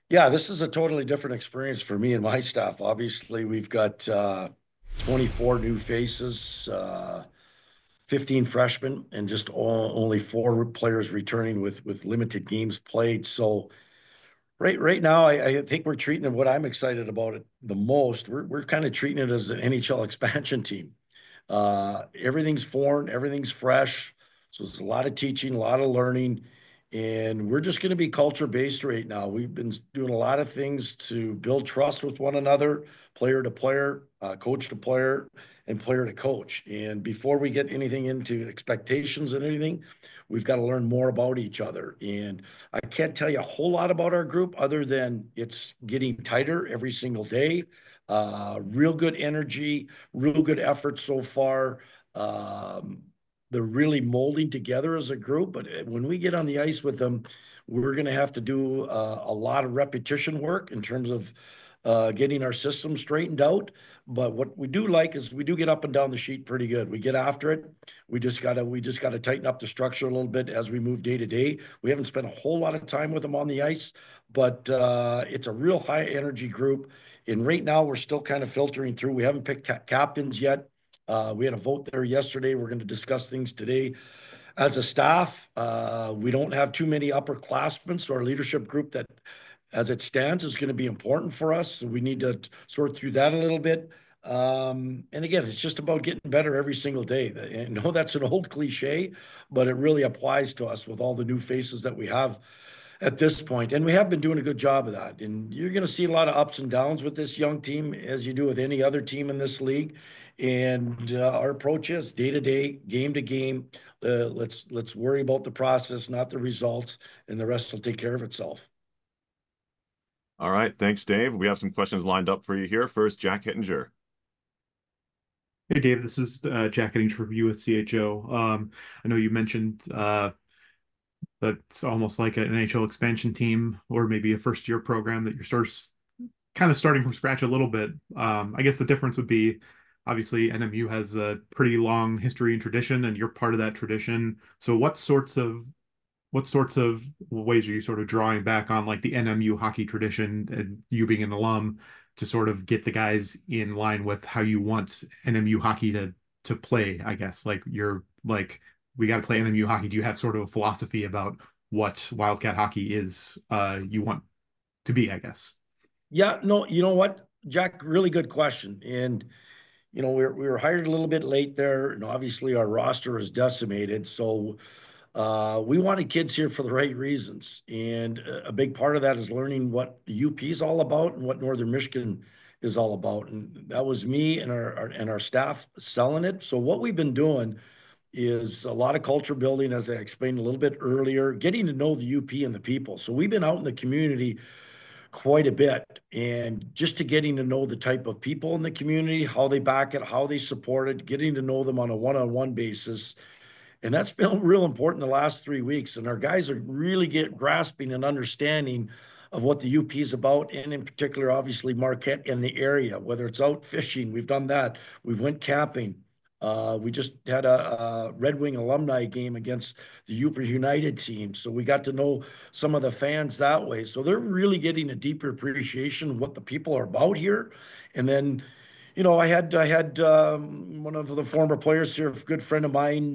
Yeah, this is a totally different experience for me and my staff. Obviously, we've got 24 new faces, 15 freshmen, and just only four players returning with limited games played. So right now, I think we're treating it what I'm excited about it the most. We're kind of treating it as an NHL expansion team. Everything's foreign, everything's fresh. So there's a lot of teaching, a lot of learning, and we're just going to be culture based right now. We've been doing a lot of things to build trust with one another, player to player, coach to player, and player to coach. And before we get anything into expectations and anything, we've got to learn more about each other. And I can't tell you a whole lot about our group other than it's getting tighter every single day. Real good energy, real good effort so far. Um, they're really molding together as a group, but when we get on the ice with them, we're going to have to do a lot of repetition work in terms of getting our system straightened out. But what we do like is we do get up and down the sheet pretty good. We get after it. We just gotta tighten up the structure a little bit as we move day to day. We haven't spent a whole lot of time with them on the ice, but it's a real high energy group. And right now, we're still kind of filtering through. We haven't picked captains yet. We had a vote there yesterday. We're going to discuss things today. As a staff, we don't have too many upperclassmen, so our leadership group that, as it stands, is going to be important for us. So we need to sort through that a little bit. And again, it's just about getting better every single day. I know that's an old cliche, but it really applies to us with all the new faces that we have at this point. And we have been doing a good job of that. And you're going to see a lot of ups and downs with this young team, as you do with any other team in this league. And our approach is day to day, game to game. Let's worry about the process, not the results, and the rest will take care of itself. All right, thanks, Dave. We have some questions lined up for you here. First, Jack Hittinger. Hey Dave, this is Jack getting to review with CHO. I know you mentioned that it's almost like an NHL expansion team or maybe a first year program that you're kind of starting from scratch a little bit. I guess the difference would be obviously NMU has a pretty long history and tradition, and you're part of that tradition. So what sorts of ways are you sort of drawing back on like the NMU hockey tradition and you being an alum to sort of get the guys in line with how you want NMU hockey to play, I guess. Like you're like we got to play NMU hockey. Do you have sort of a philosophy about what Wildcat hockey is you want to be, I guess? Yeah, no, you know what, Jack, really good question. And we were hired a little bit late there, and obviously our roster is decimated. So we wanted kids here for the right reasons. And a big part of that is learning what the UP is all about and what Northern Michigan is all about. And that was me and our staff selling it. So what we've been doing is a lot of culture building, as I explained a little bit earlier, getting to know the UP and the people. So we've been out in the community quite a bit, and just to getting to know the type of people in the community, how they back it, how they support it, getting to know them on a one-on-one basis. And that's been real important the last 3 weeks. And our guys are really grasping and understanding of what the UP is about, and in particular, obviously Marquette and the area. Whether it's out fishing, we've done that. We've went camping. We just had a Red Wing alumni game against the Uper United team, so we got to know some of the fans that way. So they're really getting a deeper appreciation of what the people are about here. And then I had one of the former players here, a good friend of mine,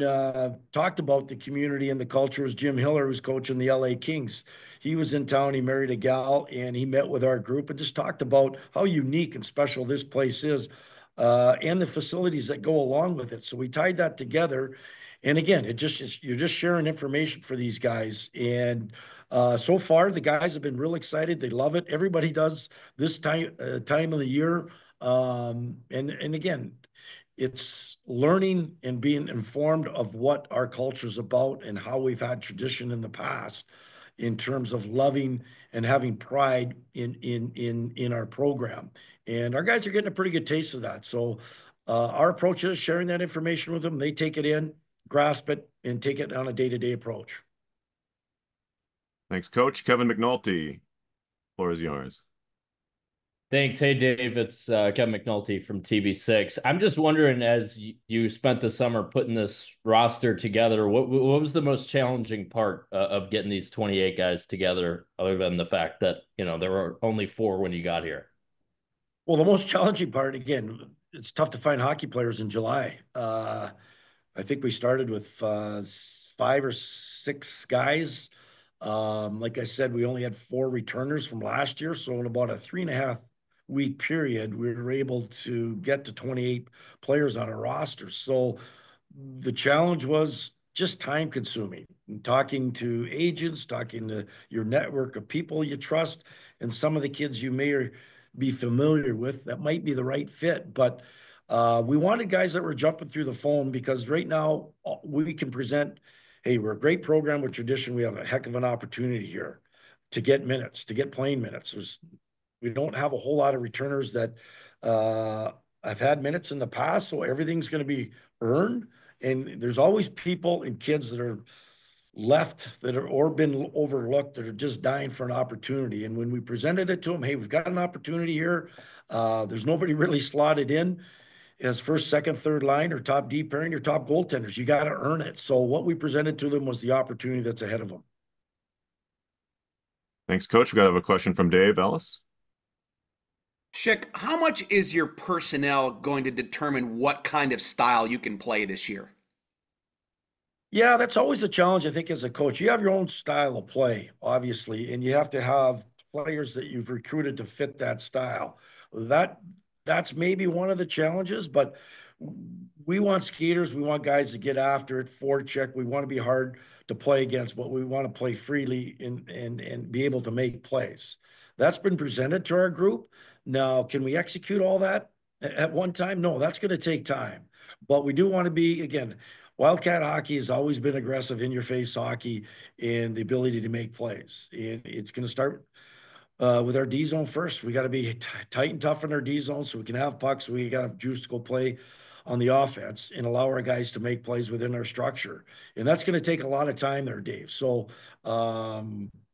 talked about the community and the culture. It was Jim Hiller, who's coaching the LA Kings. He was in town. He married a gal, and he met with our group and just talked about how unique and special this place is, and the facilities that go along with it. So we tied that together. And again, you're just sharing information for these guys. And so far, the guys have been real excited. They love it. Everybody does this time of the year. And again, it's learning and being informed of what our culture is about and how we've had tradition in the past in terms of loving and having pride in our program. And our guys are getting a pretty good taste of that. So our approach is sharing that information with them. They take it in, grasp it, and take it on a day-to-day approach. Thanks, Coach. Kevin McNulty, floor is yours. Thanks. Hey, Dave. It's Kevin McNulty from TV6. I'm just wondering, as you spent the summer putting this roster together, what was the most challenging part of getting these 28 guys together, other than the fact that, there were only 4 when you got here? Well, the most challenging part, again, it's tough to find hockey players in July. I think we started with 5 or 6 guys. Like I said, we only had 4 returners from last year. So in about a 3.5 week period, we were able to get to 28 players on a roster. So the challenge was just time consuming. Talking to agents, talking to your network of people you trust, and some of the kids you may be familiar with that might be the right fit. But we wanted guys that were jumping through the phone because right now we can present, hey, we're a great program with tradition. We have a heck of an opportunity here to get minutes, to get playing minutes. We don't have a whole lot of returners that I've had minutes in the past, so everything's going to be earned. And there's always people and kids that are left that are or been overlooked that are just dying for an opportunity. And when we presented it to them, hey, we've got an opportunity here. There's nobody really slotted in as first, second, third line or top D pairing or top goaltenders. You got to earn it. So what we presented to them was the opportunity that's ahead of them. Thanks, Coach. We got to have a question from Dave Ellis. Shyiak, how much is your personnel going to determine what kind of style you can play this year? Yeah, that's always a challenge, I think, as a coach. You have your own style of play, obviously, and you have to have players that you've recruited to fit that style. That's maybe one of the challenges, but we want skaters, we want guys to get after it, forecheck. We want to be hard to play against, but we want to play freely and be able to make plays. That's been presented to our group. Now, can we execute all that at one time? No, that's going to take time. But we do want to be, again, Wildcat hockey has always been aggressive, in-your-face hockey, and the ability to make plays. And it's going to start with our D zone first. We got to be tight and tough in our D zone so we can have pucks. We got to have juice to go play on the offense and allow our guys to make plays within our structure. And that's going to take a lot of time there, Dave. So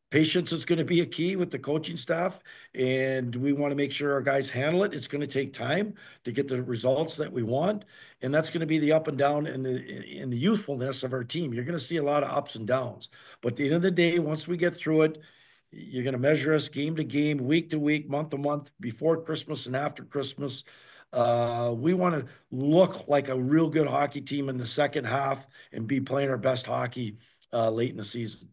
patience is going to be a key with the coaching staff, and we want to make sure our guys handle it. It's going to take time to get the results that we want, and that's going to be the up and down and the youthfulness of our team. You're going to see a lot of ups and downs, but at the end of the day, once we get through it, you're going to measure us game to game, week to week, month to month, before Christmas and after Christmas. We want to look like a real good hockey team in the second half and be playing our best hockey late in the season.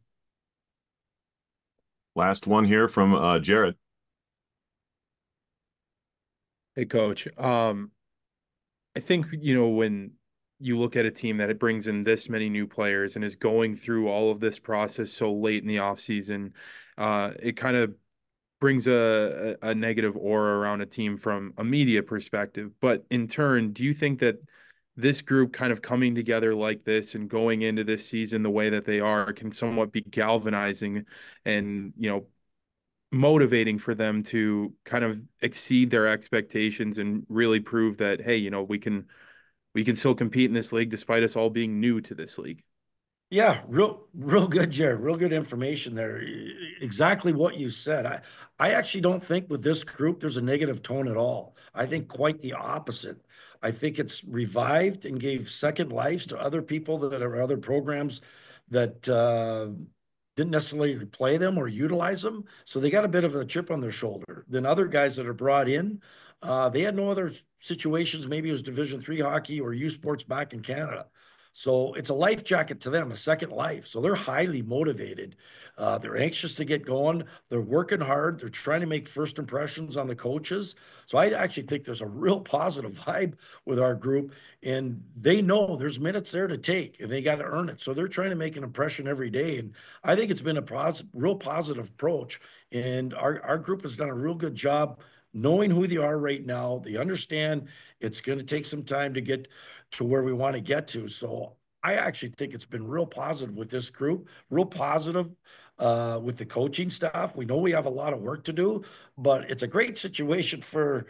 Last one here from Jared. Hey, Coach. I think, when you look at a team that it brings in this many new players and is going through all of this process so late in the offseason, it kind of brings a negative aura around a team from a media perspective. But in turn, do you think that this group kind of coming together like this and going into this season the way that they are can somewhat be galvanizing and, motivating for them to kind of exceed their expectations and really prove that, hey, we can still compete in this league despite us all being new to this league? Yeah, real good, Jared. Real good information there. Exactly what you said. I actually don't think with this group there's a negative tone at all. I think quite the opposite. I think it's revived and gave second lives to other people that are other programs that didn't necessarily play them or utilize them. So they got a bit of a chip on their shoulder than other guys that are brought in. They had no other situations. Maybe it was Division III hockey or U Sports back in Canada. So it's a life jacket to them, a second life. So they're highly motivated. They're anxious to get going. They're working hard. They're trying to make first impressions on the coaches. So I actually think there's a real positive vibe with our group, and they know there's minutes there to take, and they got to earn it. So they're trying to make an impression every day, and I think it's been a real positive approach. And our group has done a real good job knowing who they are right now. They understand it's going to take some time to get to where we want to get to. So I actually think it's been real positive with this group, real positive with the coaching staff. We know we have a lot of work to do, but it's a great situation for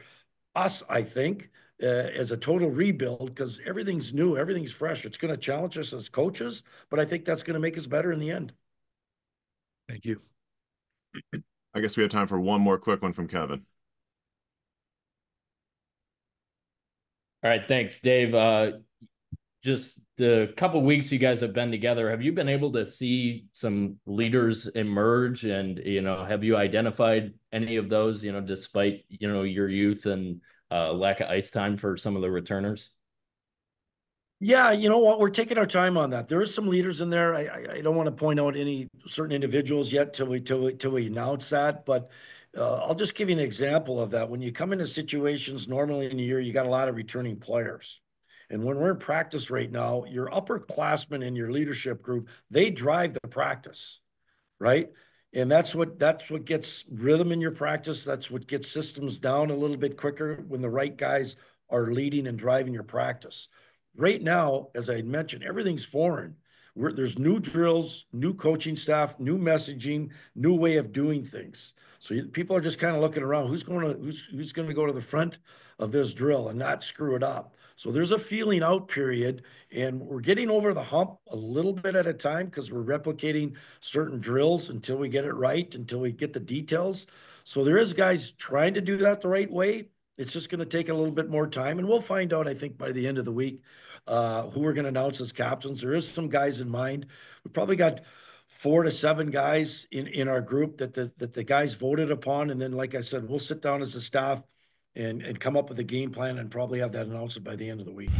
us, I think, as a total rebuild because everything's new, everything's fresh. It's going to challenge us as coaches, but I think that's going to make us better in the end. Thank you. I guess we have time for one more quick one from Kevin. All right, thanks, Dave. Just the couple weeks you guys have been together, have you been able to see some leaders emerge? And, have you identified any of those, despite, your youth and lack of ice time for some of the returners? Yeah, you know what? We're taking our time on that. There is some leaders in there. I don't want to point out any certain individuals yet till we announce that, but I'll just give you an example of that. When you come into situations normally in a year, you got a lot of returning players. And when we're in practice right now, your upperclassmen in your leadership group, they drive the practice, right? And that's what gets rhythm in your practice. That's what gets systems down a little bit quicker when the right guys are leading and driving your practice. Right now, as I mentioned, everything's foreign. There's new drills, new coaching staff, new messaging, new way of doing things. So people are just kind of looking around. Who's going to go to the front of this drill and not screw it up? So there's a feeling out period, and we're getting over the hump a little bit at a time because we're replicating certain drills until we get it right, until we get the details. So there is guys trying to do that the right way. It's just going to take a little bit more time, and we'll find out, I think, by the end of the week, who we're going to announce as captains. There is some guys in mind. We probably got 4 to 7 guys in our group that the guys voted upon, and then, like I said, we'll sit down as a staff and come up with a game plan and probably have that announced by the end of the week.